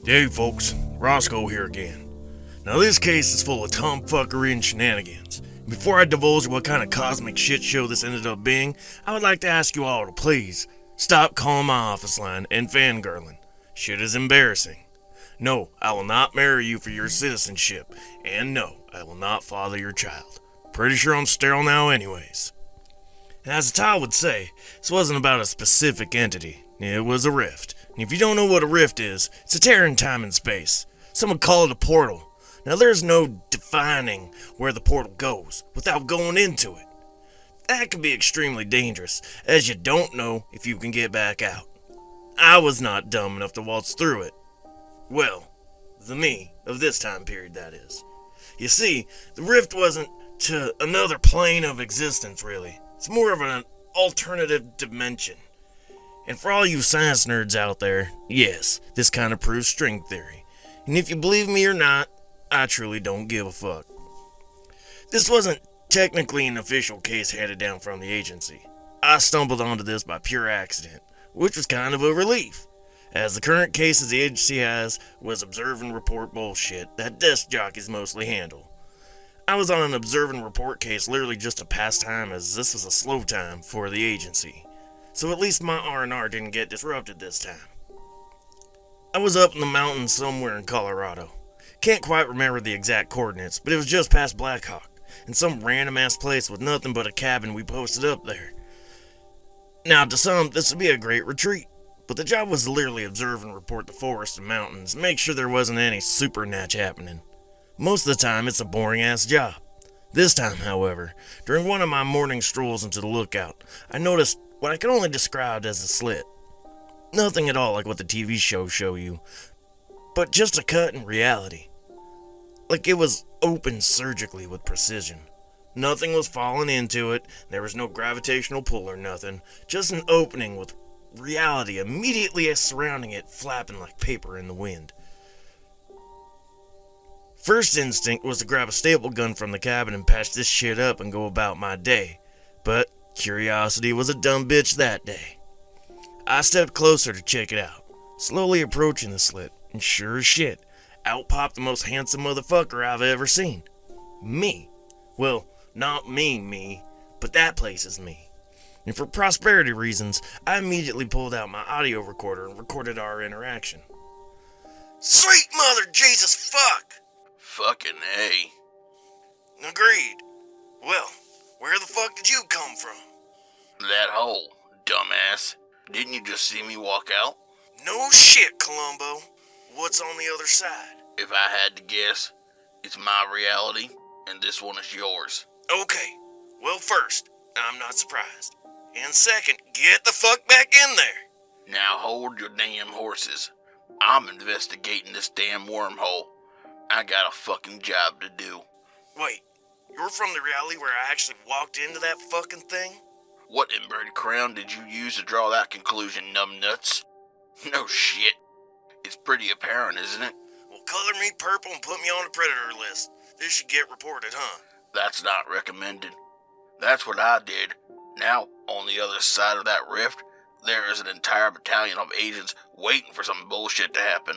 Hey folks, Rosco here again. Now this case is full of tomfuckery and shenanigans. Before I divulge what kind of cosmic shit show this ended up being, I would like to ask you all to please stop calling my office line and fangirling. Shit is embarrassing. No, I will not marry you for your citizenship, and no, I will not father your child. Pretty sure I'm sterile now anyways. As the title would say, this wasn't about a specific entity. It was a rift. And if you don't know what a rift is, it's a tear in time and space. Some would call it a portal. Now there's no defining where the portal goes without going into it. That can be extremely dangerous, as you don't know if you can get back out. I was not dumb enough to waltz through it. Well, the me of this time period, that is. You see, the rift wasn't to another plane of existence, really. It's more of an alternative dimension. And for all you science nerds out there, yes, this kind of proves string theory. And if you believe me or not, I truly don't give a fuck. This wasn't technically an official case handed down from the agency. I stumbled onto this by pure accident, which was kind of a relief, as the current cases the agency has was observe and report bullshit that desk jockeys mostly handle. I was on an observe and report case literally just to pass time, as this was a slow time for the agency. So at least my R&R didn't get disrupted this time. I was up in the mountains somewhere in Colorado. Can't quite remember the exact coordinates, but it was just past Black Hawk, in some random ass place with nothing but a cabin we posted up there. Now to some, this would be a great retreat, but the job was to literally observe and report the forest and mountains, make sure there wasn't any supernatch happening. Most of the time, it's a boring ass job. This time, however, during one of my morning strolls into the lookout, I noticed what I can only describe as a slit. Nothing at all like what the TV shows show you, but just a cut in reality. Like it was opened surgically with precision. Nothing was falling into it, there was no gravitational pull or nothing, just an opening with reality immediately surrounding it, flapping like paper in the wind. First instinct was to grab a staple gun from the cabin and patch this shit up and go about my day, but curiosity was a dumb bitch that day. I stepped closer to check it out, slowly approaching the slit, and sure as shit, out popped the most handsome motherfucker I've ever seen. Me. Well, not me, but that place is me. And for prosperity reasons, I immediately pulled out my audio recorder and recorded our interaction. Sweet mother Jesus fuck! Fucking A. Agreed. Well, where the fuck did you come from? That hole, dumbass. Didn't you just see me walk out? No shit, Columbo. What's on the other side? If I had to guess, it's my reality, and this one is yours. Okay. Well, first, I'm not surprised. And second, get the fuck back in there. Now hold your damn horses. I'm investigating this damn wormhole. I got a fucking job to do. Wait, you're from the reality where I actually walked into that fucking thing? What inverted crown did you use to draw that conclusion, numbnuts? No shit. It's pretty apparent, isn't it? Well, color me purple and put me on the predator list. This should get reported, huh? That's not recommended. That's what I did. Now, on the other side of that rift, there is an entire battalion of agents waiting for some bullshit to happen.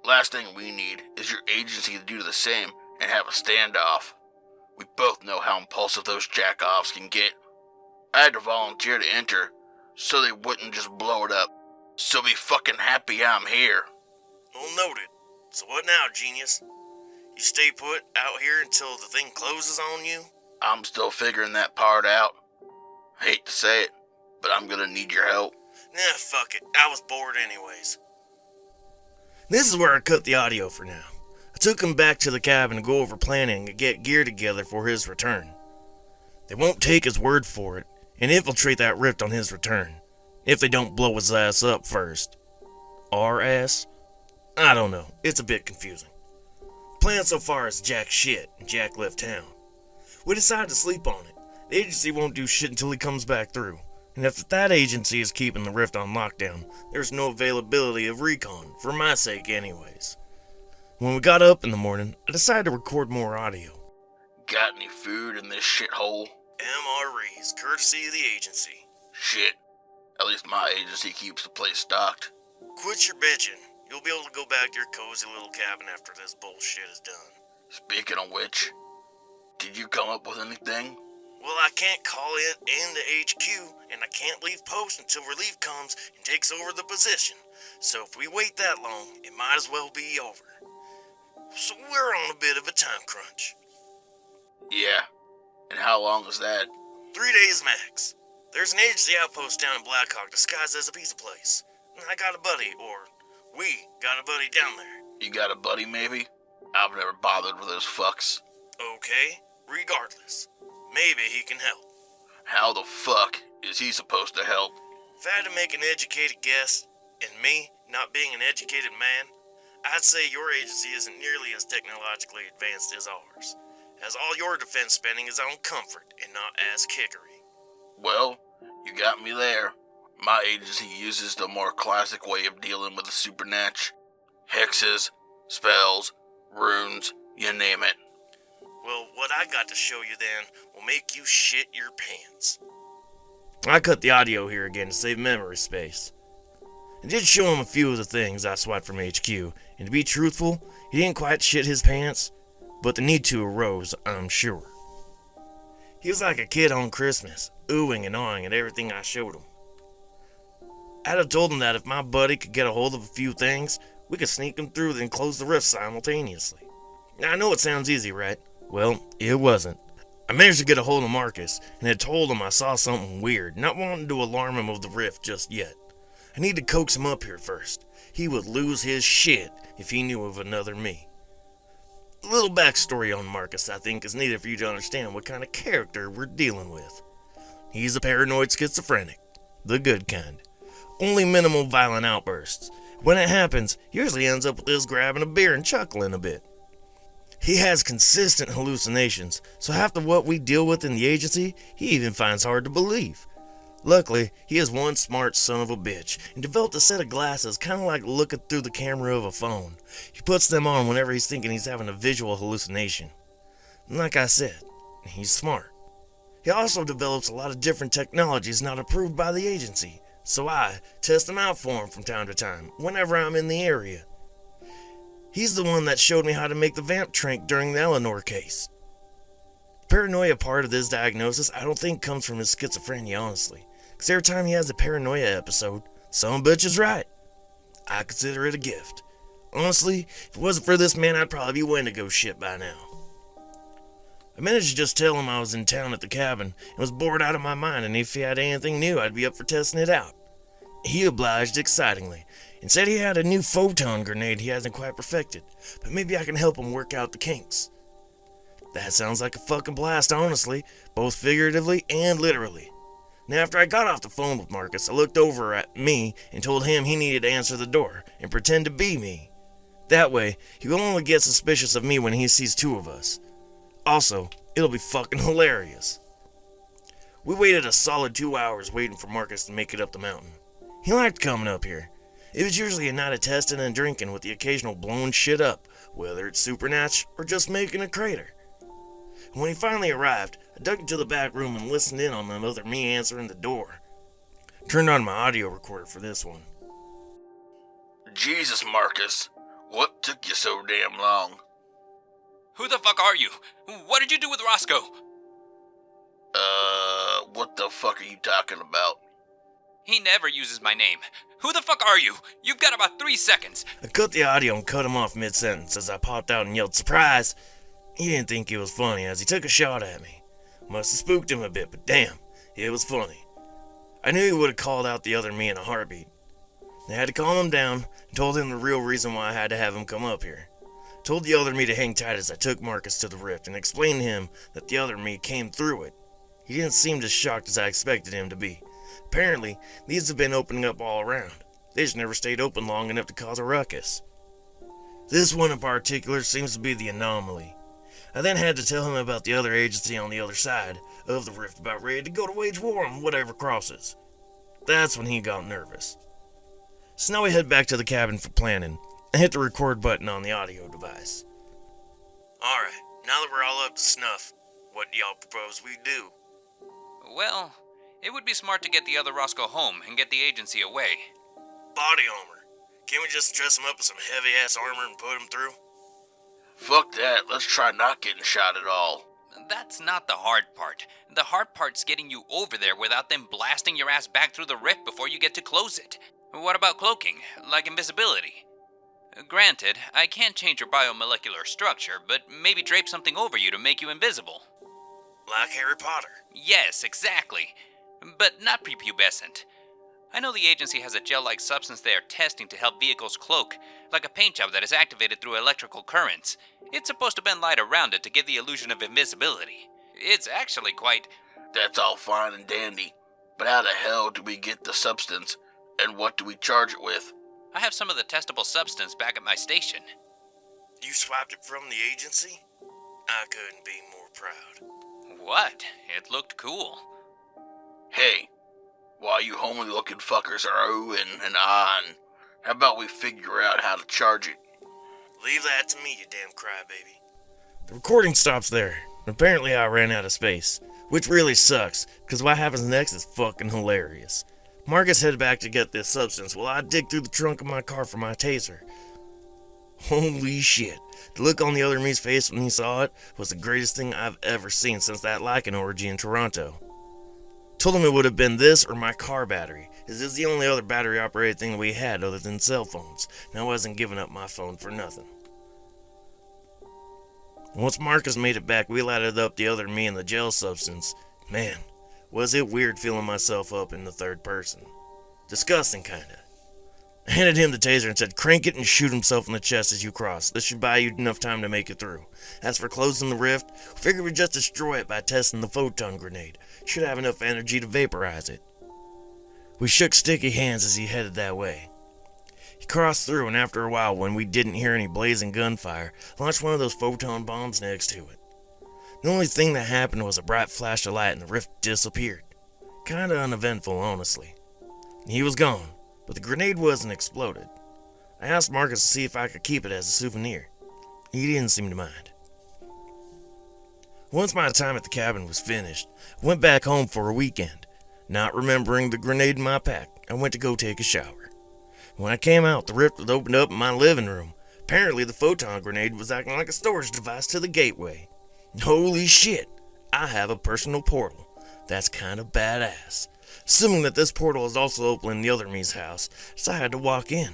Last thing we need is your agency to do the same and have a standoff. We both know how impulsive those jack-offs can get. I had to volunteer to enter, so they wouldn't just blow it up. So be fucking happy I'm here. Well noted. So what now, genius? You stay put out here until the thing closes on you? I'm still figuring that part out. Hate to say it, but I'm gonna need your help. Nah, fuck it. I was bored anyways. This is where I cut the audio for now. I took him back to the cabin to go over planning and get gear together for his return. They won't take his word for it and infiltrate that rift on his return, if they don't blow his ass up first. Our ass? I don't know, it's a bit confusing. The plan so far is jack shit, and Jack left town. We decided to sleep on it. The agency won't do shit until he comes back through. And if that agency is keeping the rift on lockdown, there's no availability of recon, for my sake anyways. When we got up in the morning, I decided to record more audio. Got any food in this shithole? MREs, courtesy of the agency. Shit. At least my agency keeps the place stocked. Quit your bitching. you'll be able to go back to your cozy little cabin after this bullshit is done. Speaking of which, did you come up with anything? Well, I can't call it in the HQ, and I can't leave post until relief comes and takes over the position. So if we wait that long, it might as well be over. So we're on a bit of a time crunch. Yeah. And how long is that? 3 days max. There's an agency outpost down in Blackhawk disguised as a pizza place. And I got a buddy, or we got a buddy down there. You got a buddy, maybe? I've never bothered with those fucks. Okay, regardless. Maybe he can help. How the fuck is he supposed to help? If I had to make an educated guess, and me not being an educated man, I'd say your agency isn't nearly as technologically advanced as ours, as all your defense spending is on comfort and not ass kickery. Well, you got me there. My agency uses the more classic way of dealing with the supernatural. Hexes, spells, runes, you name it. Well, what I got to show you then will make you shit your pants. I cut the audio here again to save memory space. I did show him a few of the things I swiped from HQ, and to be truthful, he didn't quite shit his pants, but the need to arose, I'm sure. He was like a kid on Christmas, oohing and awing at everything I showed him. I'd have told him that if my buddy could get a hold of a few things, we could sneak them through and close the rift simultaneously. Now, I know it sounds easy, right? Well, it wasn't. I managed to get a hold of Marcus and had told him I saw something weird, not wanting to alarm him of the rift just yet. I need to coax him up here first. He would lose his shit if he knew of another me. A little backstory on Marcus, I think, is needed for you to understand what kind of character we're dealing with. He's a paranoid schizophrenic, the good kind. Only minimal violent outbursts. When it happens, he usually ends up with us grabbing a beer and chuckling a bit. He has consistent hallucinations, so half of what we deal with in the agency, he even finds hard to believe. Luckily, he is one smart son of a bitch and developed a set of glasses kind of like looking through the camera of a phone. He puts them on whenever he's thinking he's having a visual hallucination. And like I said, he's smart. He also develops a lot of different technologies not approved by the agency, so I test them out for him from time to time, whenever I'm in the area. He's the one that showed me how to make the vamp trank during the Eleanor case. Paranoia part of this diagnosis I don't think comes from his schizophrenia, honestly. Because every time he has a paranoia episode, some bitch is right. I consider it a gift. Honestly, if it wasn't for this man, I'd probably be Wendigo shit by now. I managed to just tell him I was in town at the cabin and was bored out of my mind, and if he had anything new, I'd be up for testing it out. He obliged excitingly and said he had a new photon grenade he hasn't quite perfected, but maybe I can help him work out the kinks. That sounds like a fucking blast, honestly, both figuratively and literally. Now, after I got off the phone with Marcus, I looked over at me and told him he needed to answer the door and pretend to be me. That way, he will only get suspicious of me when he sees two of us. Also, it'll be fucking hilarious. We waited a solid 2 hours waiting for Marcus to make it up the mountain. He liked coming up here. It was usually a night of testing and drinking with the occasional blowing shit up, whether it's supernatural or just making a crater. And when he finally arrived, I ducked into the back room and listened in on the other me answering the door. Turned on my audio recorder for this one. Jesus, Marcus. What took you so damn long? Who the fuck are you? What did you do with Rosco? What the fuck are you talking about? He never uses my name. Who the fuck are you? You've got about 3 seconds. I cut the audio and cut him off mid-sentence as I popped out and yelled, "Surprise!" He didn't think it was funny as he took a shot at me. Must have spooked him a bit, but damn, it was funny. I knew he would have called out the other me in a heartbeat. I had to calm him down and told him the real reason why I had to have him come up here. Told the other me to hang tight as I took Marcus to the rift and explained to him that the other me came through it. He didn't seem as shocked as I expected him to be. Apparently, these have been opening up all around. They just never stayed open long enough to cause a ruckus. This one in particular seems to be the anomaly. I then had to tell him about the other agency on the other side of the rift about ready to go to wage war on whatever crosses. That's when he got nervous. So now we head back to the cabin for planning and hit the record button on the audio device. Alright, now that we're all up to snuff, what do y'all propose we do? Well, it would be smart to get the other Rosco home and get the agency away. Body armor. Can't we just dress him up in some heavy-ass armor and put him through? Fuck that, let's try not getting shot at all. That's not the hard part. The hard part's getting you over there without them blasting your ass back through the rift before you get to close it. What about cloaking, like invisibility? Granted, I can't change your biomolecular structure, but maybe drape something over you to make you invisible. Like Harry Potter. Yes, exactly. But not prepubescent. I know the agency has a gel-like substance they are testing to help vehicles cloak, like a paint job that is activated through electrical currents. It's supposed to bend light around it to give the illusion of invisibility. It's actually quite... That's all fine and dandy, but how the hell do we get the substance, and what do we charge it with? I have some of the testable substance back at my station. You swiped it from the agency? I couldn't be more proud. What? It looked cool. Hey, while you homely looking fuckers are oohing and ahhing, how about we figure out how to charge it? Leave that to me, you damn crybaby. The recording stops there. Apparently I ran out of space, which really sucks, because what happens next is fucking hilarious. Marcus headed back to get this substance while I dig through the trunk of my car for my taser. Holy shit. The look on the other me's face when he saw it was the greatest thing I've ever seen since that Lycan orgy in Toronto. Told him it would have been this or my car battery, as this is the only other battery operated thing we had other than cell phones, and I wasn't giving up my phone for nothing. Once Marcus made it back, we lighted up the other me and the gel substance. Man, was it weird feeling myself up in the third person. Disgusting, kinda. I handed him the taser and said, crank it and shoot himself in the chest as you cross. This should buy you enough time to make it through. As for closing the rift, we figured we'd just destroy it by testing the photon grenade. Should have enough energy to vaporize it. We shook sticky hands as he headed that way. He crossed through, and after a while, when we didn't hear any blazing gunfire, launched one of those photon bombs next to it. The only thing that happened was a bright flash of light and the rift disappeared. Kinda uneventful, honestly. He was gone, but the grenade wasn't exploded. I asked Marcus to see if I could keep it as a souvenir. He didn't seem to mind. Once my time at the cabin was finished, I went back home for a weekend. Not remembering the grenade in my pack, I went to go take a shower. When I came out, the rift was opened up in my living room. Apparently the photon grenade was acting like a storage device to the gateway. Holy shit, I have a personal portal. That's kinda badass. Assuming that this portal is also open in the other me's house, so I had to walk in.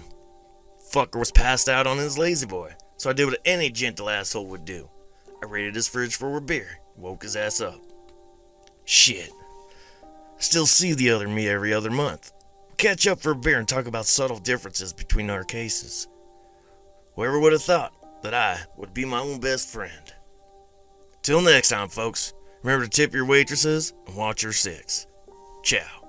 Fucker was passed out on his lazy boy, so I did what any gentle asshole would do. I raided his fridge for a beer, woke his ass up. Shit. I still see the other me every other month. We catch up for a beer and talk about subtle differences between our cases. Whoever would have thought that I would be my own best friend. Till next time, folks, remember to tip your waitresses and watch your six. Ciao.